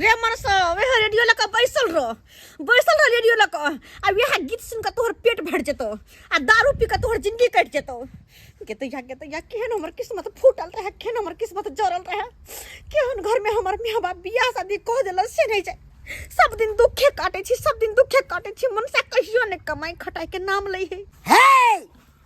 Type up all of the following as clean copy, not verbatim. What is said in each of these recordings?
रे मनस वे रेडियो लगा बैसल रेडियो लगा अब यह गीत सुन का तोहर पेट भर जेतो आ दारू पी का तोहर जिंदगी कट जेतो के तो या केहन हमर किस्मत फूटल रहे केहन हमर किस्मत जरल रहे केहन घर में हमर मियां बाप बियाह शादी कह देल से नहीं जाए सब दिन दुखे काटे छी मन से कहियो ने कमाई खटाई के नाम ले है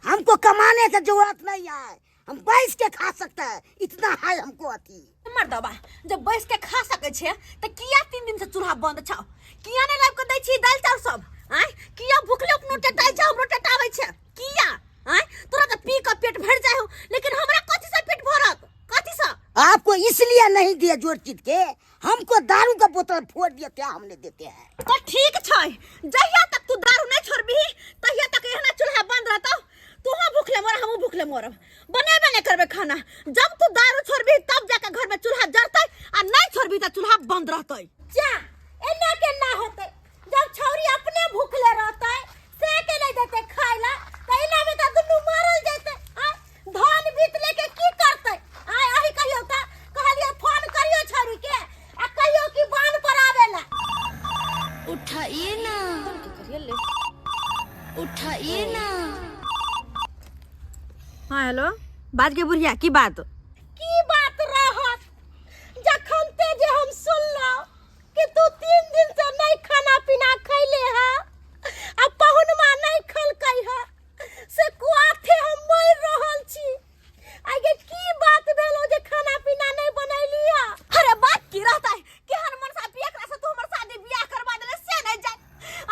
हमको कमाने की जरूरत नहीं है, हम बैठ के खा सकते हैं, इतना है हमको अति। मर्दबा जब बैठ के खा सके छे त किया 3 दिन से चूल्हा बंद छौ किया ने लाइव के दै छी दाल चाउर सब आय किया भूखले अपनो टटाई जाओ हमरो टटावे छे किया आय तोरा त पी के पेट भर जाय हो लेकिन हमरा कथि से पेट भरत कथि से आपको इसलिए नहीं दिया जोर चित के, हमको दारू का बोतल फोड़ दिया क्या हमने देते हैं। तो ठीक छै जहिया तक तू दारू नहीं छोड़बी तहिया तक एहना चूल्हा बंद रहतौ तू भूखले मर हम भूखले मरब बनेबे नहीं करबे खाना जब तू दारू छोड़बी तब जाके घर में चूल्हा जरतै आ नहीं छोड़बी त चूल्हा बंद रहतै जा एना के ना होतै जब छौरी अपने भूखले रहतै से के नहीं देते खाइला त एना में त दुनु मरल जैते धान बीत लेके की करतै आही कहियो त कहलिए फोन करियो छौरी के आ कहियो कि बान पर आवेला उठाइए ना उठाइए ना। हाँ हेलो बात के बुढ़िया की बात रहत जखन ते जे हम सुनलो कि तू 3 दिन से नहीं खाना पीना खैले है आ पहुनमा नहीं खलकै है से कुआथे हम मर रहल छी आगे की बात भेलो जे खाना पीना नहीं बनैली है। अरे बात की रहता है कि हर मन सा पिया करा से तू हमर शादी बियाह करवा देले से नहीं जाए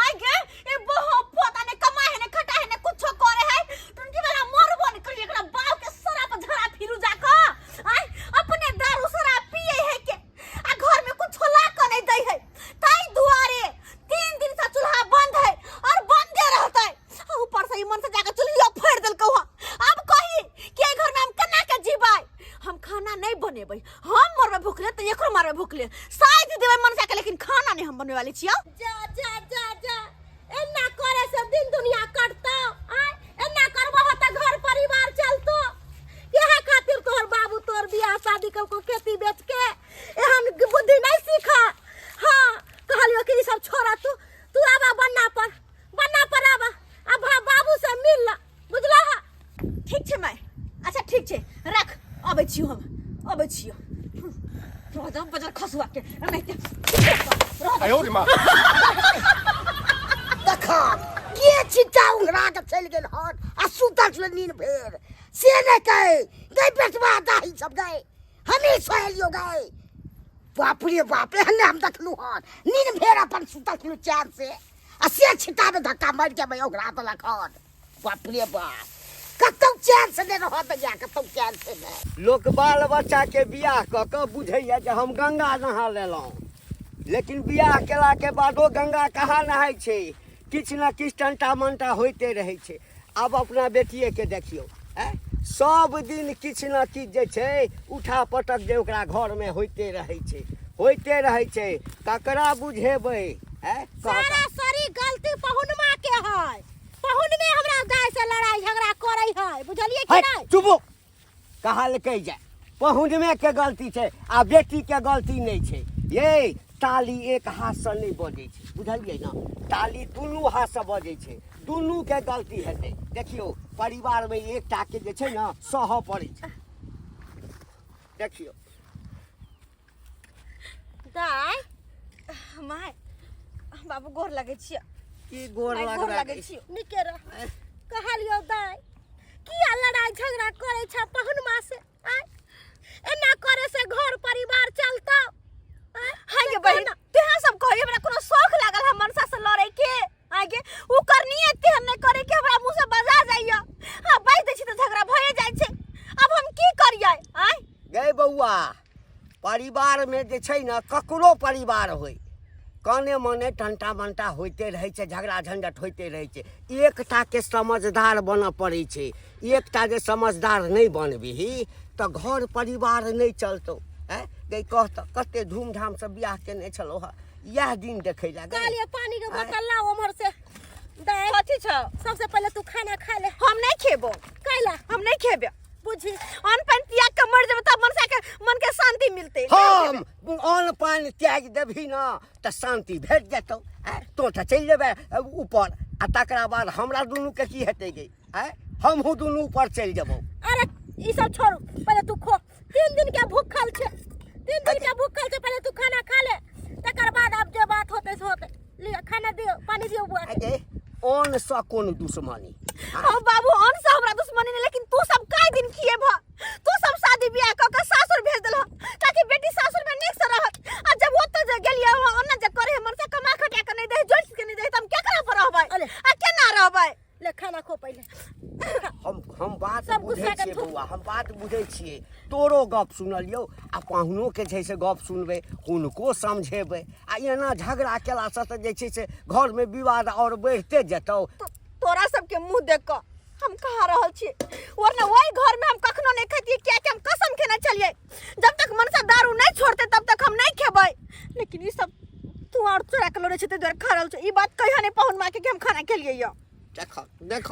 आगे ए बहु पोता ने कमाए ने खटा है ने कुछ करे है टुंटी वाला मरबो ने करिए एकरा बाव के सरा पर झड़ा फिरू जाका आय अपने दारू सरा पिए है के आ घर में कुछ ला के नहीं दई है ताई दुआरे 3 दिन से चूल्हा बंद है और बंदे रहता है ऊपर से मन से जाके चूल्हा फोड़ देल कहू अब कही कि ए घर में हम केना के जीवाई हम खाना नहीं बनेबै हम मरबे भूखले त एकरो मारबे भूखले शायद देबै मन से लेकिन खाना नहीं हम बनवे वाली छियो जा जा जा जा एना करे से दिन दुनिया कटतो आय एना करबो त घर परिवार चलतो यह खातिर तोहर बाबू तोर बियाह शादी को खेती बेच के एहन बुद्धि नहीं सीखा। हां कहलियो कि सब छोरा तू आबा बन्ना पर आबा अब बाबू से मिल ला बुझला। ठीक छे माय अच्छा ठीक छे रख अबे छियो हम अबे छियो रोजा बजार खसुआ के नहीं के आयो रे मां देखा के चिता उंगरा के चल गेल हन आ सुतल नींद भेर से नहीं कहे गई बेटवा दाही सब गए हमें सोहलियो गए बाप रे बाप एहने हम देखलू हन नींद भेर अपन सुतल चैन से आ से छिटा में धक्का मार के मैं उंगरा देलक हन बाप रे बाप कतौ चैन से नहीं रहत या कतौ चैन से नहीं। लोक बाल बच्चा के बियाह क के बुझैया जे हम गंगा नहा लेलौं लेकिन बियाह केला के बादो गंगा कहाँ नहाय छै किछ न किछ टंटा मंटा होते रहे छै। अब अपना बेटिए के देखियो सब दिन किछ न किछ जे छै उठा पटक जे ओकरा घर में होते रहे छै ककरा बुझेबै सारा सारी गलती पहुनमा के है पहुन में हमरा गाय से लड़ाई झगड़ा करे है बुझलिए कि नहीं। चुप कहल कह जाए पहुन में के गलती छै आ बेटी के गलती नहीं छै ये ताली एक हाथ से नहीं बजे छै बुझलिए ना ताली दुनू हाथ से बजे छै दुनू के गलती हेतै देखियो परिवार में एकटा के जे छै ना सह पड़ै छै देखियो दाई माय बाबू गोर लगे छियो की गोर लगे छियो निके रह कहलियो दाई किया लड़ाई झगड़ा करे छ पहुनमा से आय एना करे से घर परिवार चलता हां ये बहन तेहा सब कहिए हमरा कोनो शौक लागल है मनसा से लड़े के आगे उ करनिए तेहन नहीं करे के हमरा मुंह से बजा जाइयो हां बाई दै छी त झगड़ा भए जाय छै अब हम की करियै आय गए बउआ परिवार में जे छै ना ककरो परिवार होय काने मने टंटा मंटा होते रहे छै झगड़ा झंझट होते रहे छै एकटा के समझदार बन पड़े छै एकटा जे समझदार नहीं बनबी तो घर परिवार नहीं चलतो गई कहत कते धूमधाम से बियाह केने छलो ह यह दिन देखे ला कालिया पानी के बोतल ला उमर से दे कथि छ सबसे पहले तू खाना खा ले हम नहीं खेबो कैला हम नहीं खेबे बुझी अन्न पानी त्याग के मर जेबे तब मन के शांति मिलते हम अन्न पानि त्याग देबही ना तऽ शांति भेट जेतौ तो तऽ चलि जेबै ऊपर आ तकरा बाद हमरा दुनू के की हेतै गे हमहूँ दुनू ऊपर चलि जेबौ। अरे ई सब छोड़, पहले तू खो। 3 दिन के भूखल छे, 3 दिन के भूखल छे, पहले तू खाना खा ले, तकर बाद अब जे बात होते से होते। ले खाना दियो, पानी दियो बुआ के। गे अन्न सँ कोन दुश्मनी? ओ बाबू अन्न से हमरा दुश्मनी नहीं, लेकिन तू सब काय दिन किए भ तू सब शादी ब्याह क के सासुर भेज देलह ताकि बेटी सासुर में नीक से रहत। आ जब ओत जे गेलिए ओना जे करे मन से कमा खटिया के नहीं दे, जोइस के नहीं दे, त हम क्या करा पर रहबै आ केना रहबै? ले खाना खो पहले। हम बात बुझै छियै बौआ, हम बात बुझै छियै। तोरो गप सुनलियौ आ पाहुनो के छै से गप सुनबै, हुनको समझेबै आ एना झगड़ा केलासँ तऽ जे छै से घरमे विवाद और बढ़ते जेतौ। तोरा सबके मुंह देख क हम कहा रहल छी, वरना वही घर में हम कखनो नहीं खैतिए, क्या कि हम कसम खेने चलिए जब तक मन से दारू नहीं छोड़ते तब तक हम नहीं खेबै। लेकिन ई सब तू और चोरा के लोरे छै त देर खा रहल छ। ई बात कहिया नहीं पाहुन मां के कि हम खाना खेलिए य। देख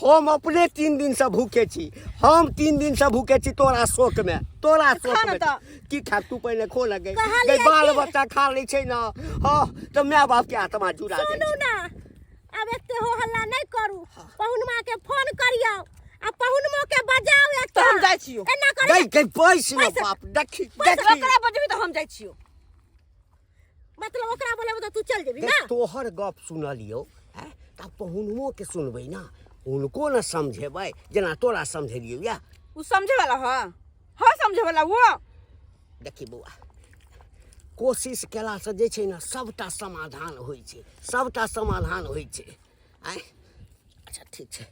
हम अपने 3 दिन से भूखे छी, हम 3 दिन से भूखे छी तोरा शोक में, तोरा शोक में की खा तू पहले खो लगे गे बाल बच्चा खा ले छै ना। हां तो माय बाप के आत्मा जुड़ा जाय सुनू ना, अब एते हो हल्ला नहीं करू, पहुनमा के फोन करियो आ पहुनमो के बजाओ एक तो हम जाय छियो। एना करियो गई पैस ना बाप देखी ओकरा बजबी तो हम जाय छियो। मतलब ओकरा बोले तो तू चल जेबी ना। तोहर गप सुनलियो तब पहुनमो के सुनबै ना, उनको न समझेबै जेना तोरा समझेलियो या। उ समझे वाला हां समझे वाला वो। देखी बौआ, कोशिश केला से जे छै ना सबटा समाधान होइ छै, सबटा समाधान होइ छै। अच्छा ठीक छै,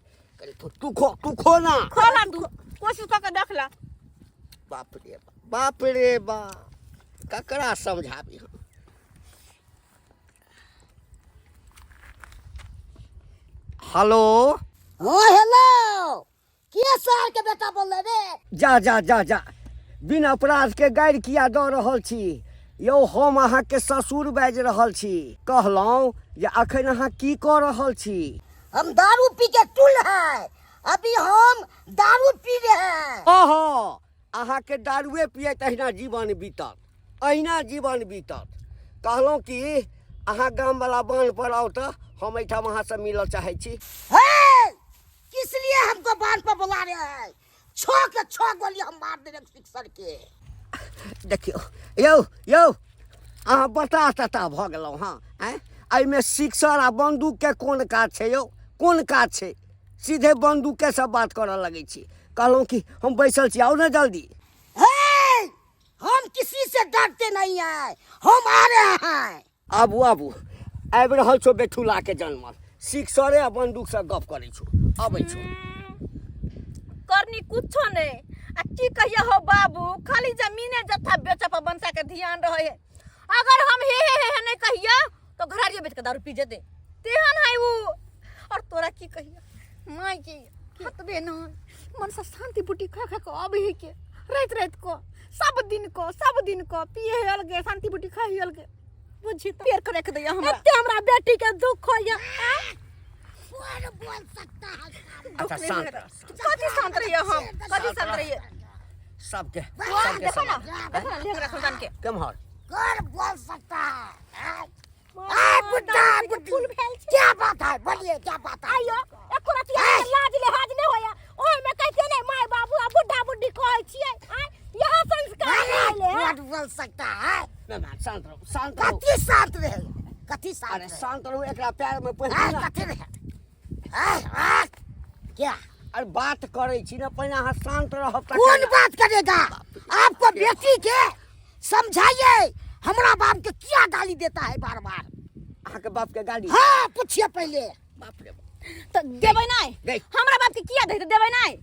तू खो ना, खोला तू कोशिश क के देख ला। बाप रे बा ककरा समझाबी हम। हेलो हेलो के सार के बेटा बोल रे? जा बिन अपराध के गारि किया दऽ रहल छी यौ? हम अहाँके ससुर बाजि रहल छी। कहलहुँ जे अखन अहाँ की कऽ रहल छी? हम दारू पी के टुल है, अभी हम दारू पी रहे हैं। ओहो अहाँके दारुए पियत अहिना जीवन बीतत, अहिना जीवन बीतत। कहलहुँ कि अहाँ गाम वाला बांध पर आओ तऽ हम एहिठाम अहाँ से मिलऽ चाहै छी। किस लिए हमको बांध पर बुला रहे हैं? छो गोली हम मार दे सिक्सर के। देखियो यौ अहाँ बता तता भऽ गेलहुँ। हाँ एहिमे सिक्सर आ बंदूक के कोन काज छै यौ? कोन काज छै? सीधे बंदूके से बात करऽ लगै छी। कहलहुँ कि हम बैसल छी, आओ ना जल्दी। हम किसी से डरते नहीं है, हम आ रहे हैं। आबू आबि रहल छो बेठुला के जन्म, सिक्सरे आ बंदूक से गप करै छो, अबै छो। करनी कुछो नहीं। आ की कहिया हो बाबू, खाली जमीने जत्था बेचे पर बनसा के ध्यान रहे है। अगर हम हे नहीं कहिया तो घरारिए बेच के दारू पी जेते तेहन है वो। और तोरा की कहिया माई के हतबे न मन से शांति बुटी खा के अब है के रात को सब दिन को पिए है अलगे, शांति बुटी खा है अलगे। बुझी त पेड़ करे के दैया हमरा बेटी के दुख होया। कौन बोल सकता है? अच्छा शांत कथी शांत रहिए हम, कथी शांत रहिए? सबके देखो ना लेंगरा खुदान के केम्हर कौन बोल सकता है? बुड्ढा क्या बात है? बोलिए क्या बात है? आयो एको रतिया लाज लिहाज नहीं होया, ओय में कहते नहीं माय बाबू आ बुड्ढा बुड्ढी कहै छियै। यह संस्कार आइले कौन बोल सकता है? ना शांत रहो। कथी शांत रहे? कथी शांत अरे रहे? शांत रहो, एकरा पैर में पहिने ना। कथी रहे? क्या? अरे बात करे छी ना, पहले अहाँ शांत रहो। कौन बात करेगा? आपको बेटी के समझाइए, हमारा बाप के क्या गाली देता है बार बार? अहाँ के बाप के गाली? हाँ पूछिए पहले। बाप रे तो देबै नहीं, हमरा बाप के किया दे देबै नहीं?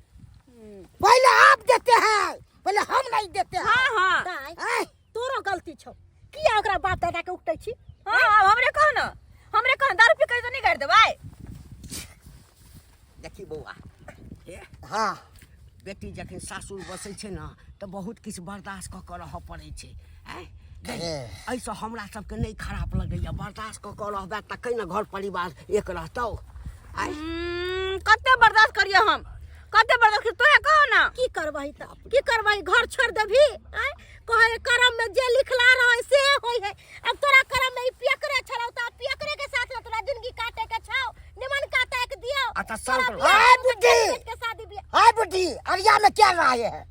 पहले आप देते हैं, पहले हम नहीं देते हैं। हाँ हैं? तोरो गलती छौ, किया ओकरा बाप दादा के उठै छी? हमरे कह दारू पी के तो नहीं कर देबै। देखी बौआ, हाँ बेटी जखन सासुर बसै छै ना तऽ बहुत किछु बर्दाश्त कऽ के रहऽ पड़ै छै। एहिसँ हमरा सबके नहीं खराब लगैया, बर्दाश्त कऽ के रहबै तखन ने घर परिवार एक रहतौ। कते बर्दाश्त करिए हम? कते बर्दाश्त तो है कहो ना की करबही त की करबही घर छोड़ देबी आय कहे करम में जे लिखला रहे से होई है अब तोरा करम में ई पेकरे छलौ त पेकरे के साथ में तोरा जिंदगी काटे के छौ निमन काटे के दियो अच्छा सब हाय बुड्ढी के शादी बियाह हाय बुड्ढी अरिया में क्या रहे हैं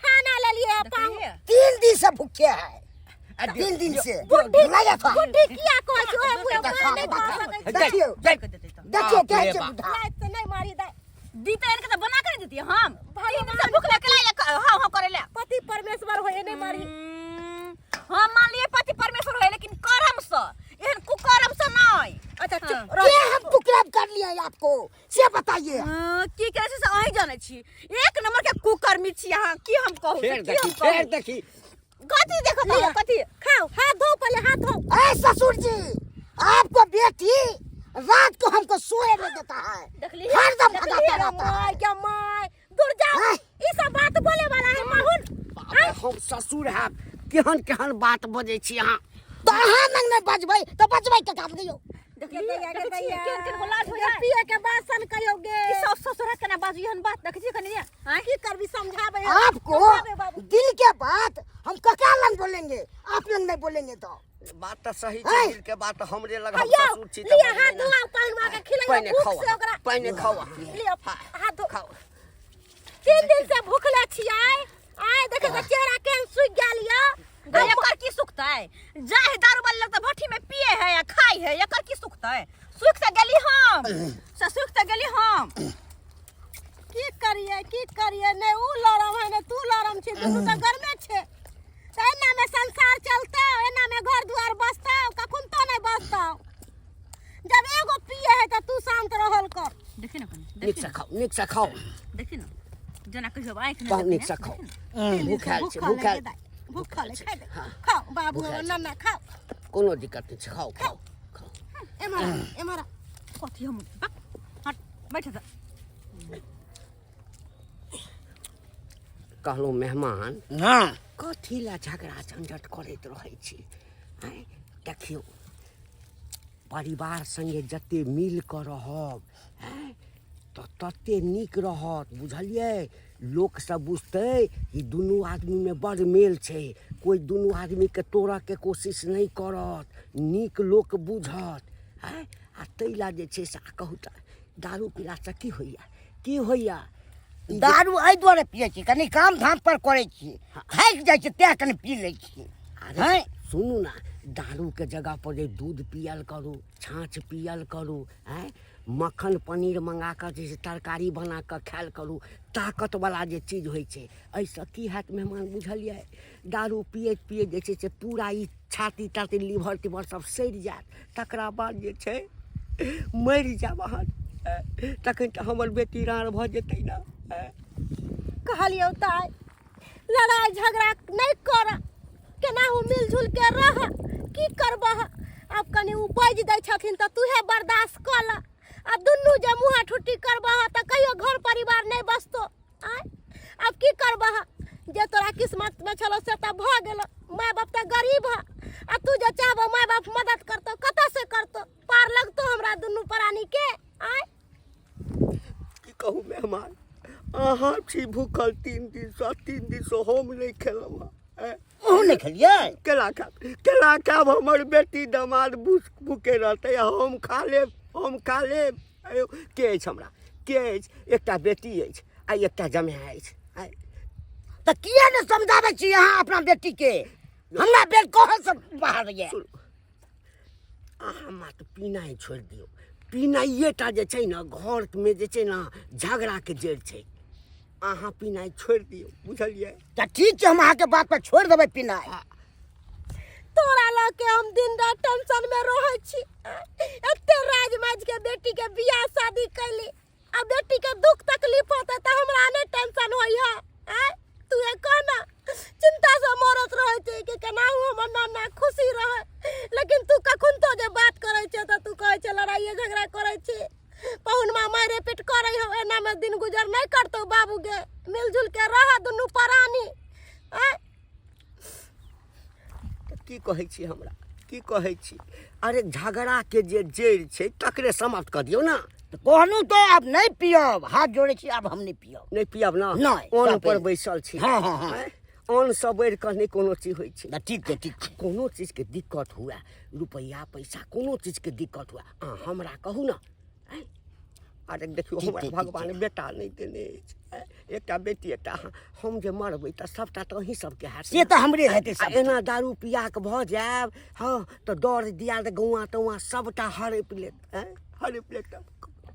खाना ले लिए पाऊ 3 दिन से भूखे हैं 3 दिन से लगा था बुड्ढी किया कहै छौ मुए नहीं खा सकै देखियो देखियो क्या है बुड्ढा लाइट से नहीं मारी दे दीते इनके तो बना कर देती हम से भूख लगे ला हां हां करे ले पति परमेश्वर होए नहीं मारी हम मान लिए पति परमेश्वर है लेकिन कर्म से एहन कुकर्म से नहीं अच्छा चुप क्या हम कुकर्म कर लिया है आपको से बताइए की करे से अही जाने छी एक नंबर के कुकर्मी छी यहां की हम कहू फिर देखी कथी देखत हो कथी खाओ हाथ धो पहले हाथ धो ऐ ससुर जी आपको बेटी रात को हमको सोए नहीं देता है देखली हरदम भगाता रहता है क्या माय दूर जाओ हैं? ई सब बात बोले वाला है माहुन हम ससुर है केहन केहन बात बजै छी अहाँ तो अहाँ नंग नहीं बजबै तो बजबै के काम दियो पिए के बासन कहियोगे सब ससुर के ना बाजू एहन बात देख छी कनी हां की करबी समझाबे आपको दिल के बात हम कका लंग बोलेंगे आप लंग नहीं बोलेंगे तो बात तो सही छै दिल के बात हमरे लग हम लिया ससुर छी लिया हाथ धो पानी मार के खिलाइयो पहले भूख खाओ से ओकरा पहले खाओ लिया हाथ धो खाओ 3 दिन से भूखले छियै आय देखे त चेहरा केहन सुख गेल या एकर की सुखतै जाहे दारू वाला लग त भट्ठी में पिए है या खाई है एकर की सुखतै सुख से गेली हम से सुख से गेली हम की करिए ने उ लरम है ने तू लरम छी दुनू त गरमे छे त एना में संसार चलते एना में घर द्वार बसता कखुन तो नहीं बसता जब एगो पिए है त तू शांत रहल कर देखि ना नीक से खाओ देखि ना जना कहियो आंख बहुत नीक से खाओ भूखाल छै भूखाल भूखल है खाए दे खाओ बाबू नन्ना खाओ कोनो दिक्कत नहीं छै खाओ खाओ खाओ एमरा कथी हम हट बैठ जा कहलहुँ मेहमान हां कथी ला झगड़ा झंझट करैत रहै छी आँय देखियौ परिवार संगे जते मिल कऽ रहब आँय तऽ तते नीक रहत बुझलियै लोक सब बुझतै कि दुनू आदमी में बड़ मेल छै कोई दुनू आदमी के तोड़ऽ के कोशिश नहीं करत नीक लोक बुझत आँय आ तैला जे छै से कहू तऽ दारू पीलासँ की होइया दारू एहि दुआरे पियै छी कनी काम धाम पर करै छी थाकि जाइ छी तें कनी पी लै छी अरे सुनू ना दारू के जगह पर जे दूध पियल करू छाछ पियल करू आँय मक्खन पनीर मंगा कर जैसे तरकारी बना कर खायल करू ताकत वाला जे चीज होइ छै एहिसँ की हैत मेहमान बुझलियै दारू पियैत पियैत जे छै से पूरा ई छाती ताती लीवर तीवर सब सड़ि जायत तकरा बाद जे छै मरि जायब अहाँ तखन तऽ हमर बेटी रार भऽ जेतै ने कहलियो ताई लड़ाई झगड़ा नहीं कर केनाहू मिलजुल के रह की करबह अब कनी उपज दै छथिन त तूहे बर्दाश्त क ल आ दुन्नू जे मुहा ठुट्टी करबह त कहियो घर परिवार नहीं बसतो आय अब की करबह जे तोरा किस्मत में छलो से त भ गेल माय बाप त गरीब है आ तू जे चाहबो माय बाप मदद करतो कत से करतो पार लगतो हमरा दुन्नू प्राणी के आय की कहू मेहमान अहाँ छी भूखल 3 दिन से हम नहीं खेलहुँ ओहो नहीं खेलिए केला खाब हमर बेटी दामाद भूखे रहतै हम खा लेब अयो के अछि हमरा के अछि एकटा बेटी अछि आ एकटा जमाइ अछि तो किया ने समझावे छी अहाँ अपना बेटी के हमरा बेट कहाँ से बाहर ये अहाँ मत पीनाइ छोड़ि दियौ पीनाइए टा जे छै ने घर में जे छै ने झगड़ा के जड़ छै अहाँ पीनाइ छोड़ि दियौ बुझलियै तो ठीक है हम अहाँ के बात पर छोड़ देबै पिनाइ तोरा लग के हम दिन रात टेंशन में रहै छी एते राजमाज के बेटी के बियाह शादी कैली आ बेटी के दुख तकलीफ होता त हमरा ने टेंशन होई है तू ए कहना चिंता से मरत रहै छै कि केनाहू हमर नाना खुशी रहे लेकिन तू कखन तो जे बात करै छै त तू कहै छै लड़ाई झगड़ा करै छै पहुन मां मारे पेट करे हो एना में दिन गुजर नहीं करतो बाबू के मिलजुल के रह दुनू प्राणी की कहै छी हमरा की कहै छी अरे झगड़ा के जे जड़ छै तकरे समाप्त कर दियौ ना कहनू तो अब नहीं पियब, हाथ जोड़े छी, अब हम नहीं पियब। नहीं पियब ना? नहीं, अन्न सब पर पियब। बैसल छी। हाँ, हाँ, हाँ। हैं? अन्न से बढ़ कऽ नहीं कोनो चीज होइ छै। ठीक है, ठीक है। कोनो चीज के दिक्कत हुए, रुपया पैसा कोनो चीज के दिक्कत हुए, अहाँ हमरा कहू ना। हैं? अरे देखियो ठीक हमरा छै, ठीक भगवान छै। बेटा नहीं देने अछि। हैं? एकटा बेटी एकटा हम जे मरबै तऽ सबटा तऽ अहीं सबके हैत। से तो हमरे हेतै आ सब। एना दारू पिया के भऽ जायब, हाँ तऽ डर दिया तऽ गौआ तौआ सबटा हड़पि लेत। हैं? हड़पि लेत।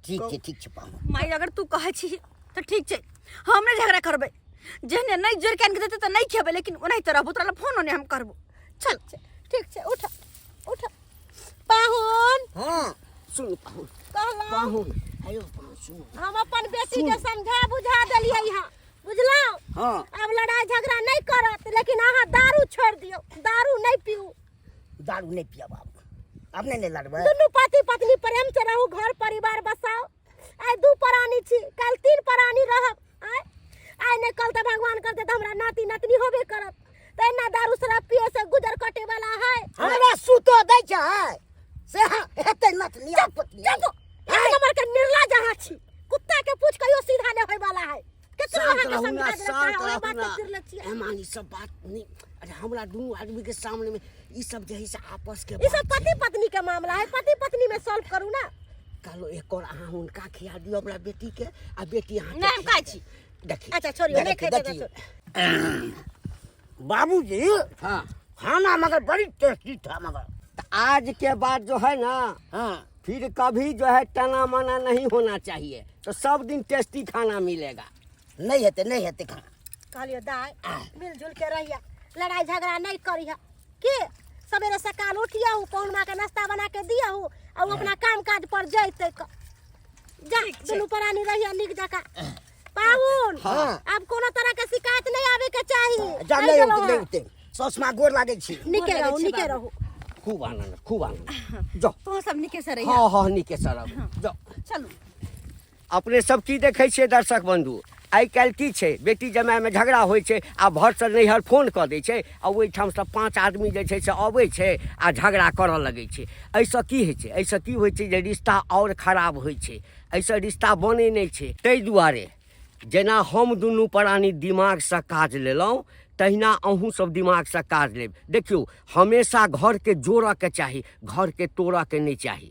ठीक है, ठीक है पाहुन। माई अगर तू कहै छी तो ठीक छै, हम नहीं झगड़ा करबै। जेहने नहीं जोड़ के आन के देते तो नहीं खेबै, लेकिन ओनाही तरह तोरा ला फोन ओने हम करबो। चल ठीक छै, उठ उठ। पाहुन हाँ, सुन पाहुन, कहला पाहुन आयो पाहुन सुन। हम अपन बेटी के समझा बुझा देलियै यहाँ, बुझलौ? हाँ। अब लड़ाई झगड़ा नहीं करत, लेकिन अहाँ दारू छोड़ दियो, दारू नहीं पीऊ। दारू नहीं पियब अब नहीं लड़बै। दुनू पति पत्नी प्रेम से रहू, घर परिवार बसाओ। आइ 2 प्राणी छी, कल 3 प्राणी रहब। आइ नहीं कल तो भगवान करते तो हमरा नाती नातनी होबे करत। तो एना दारू शराब पिए से गुजर कटे वाला है। हमरा सुतो दै छै से हेतै नतनी आपत्ति। देखो एक नंबर के निर्लज अहाँ छी, कुत्ता के पूछ कहियो सीधा नहीं होय वाला है। कितना अहाँ के समझा देले सारा बात के चिरले छी। एमान ई सब बात नहीं। अरे हमरा दुनू आदमी के सामने में ई सब जे है से आपस के ये सब पति पत्नी के मामला है, पति पत्नी में सॉल्व करू ना। कहलो एक और अहाँ हुनका खिया दियो हमरा बेटी के, आ बेटी अहाँ नहीं हम खाइ छी। देखी। अच्छा छोड़ियो, नहीं खेते तो बाबूजी हाँ, खाना मगर बड़ी टेस्टी था मगर। तो आज के बाद जो है ना, हाँ, फिर कभी जो है टना मना नहीं होना चाहिए, तो सब दिन टेस्टी खाना मिलेगा। नहीं हेते खाना। कहलियो दाई मिलजुल के रहिया, लड़ाई झगड़ा नहीं करिया। के सवेरे सकाल उठिया हूँ, पौनमा के नाश्ता बना के दिया हूँ, और वो अपना काम काज पर जैते जा। दुनू प्राणी रहिया निक जका। पाहुन हाँ। अब कोनो तरह के शिकायत नहीं आवे के चाहिए। जा नहीं ले गेलौं ले हँ। उते ससमा गोर लागे छी। निके रहू, छै निके बाबू। रहू। खूब आनंद, खूब आनंद। जाओ। तो सब निके से रही। हाँ हाँ नीके सरब जाओ। चलू। अपने सब की देखै छियै दर्शक बंधु, आइ काल्हि की छै, बेटी जमाइमे झगड़ा होइ छै आ भरसँ नैहर फोन कऽ दै छै आ ओहिठामसँ 5 आदमी जे छै से अबै छै आ झगड़ा करऽ लगै छै। एहिसँ की होइ छै, एहिसँ की होइ छै जे रिश्ता आओर खराब होइ छै, एहिसँ रिश्ता बनै नहि छै। ताहि दुआरे जेना हम दुनू प्राणी दिमागसँ काज लेलहुँ, तहिना अहूँ सब दिमागसँ काज लेब। देखियौ हमेशा घरके जोड़ऽके चाही, घरके तोड़ऽके नहि चाही।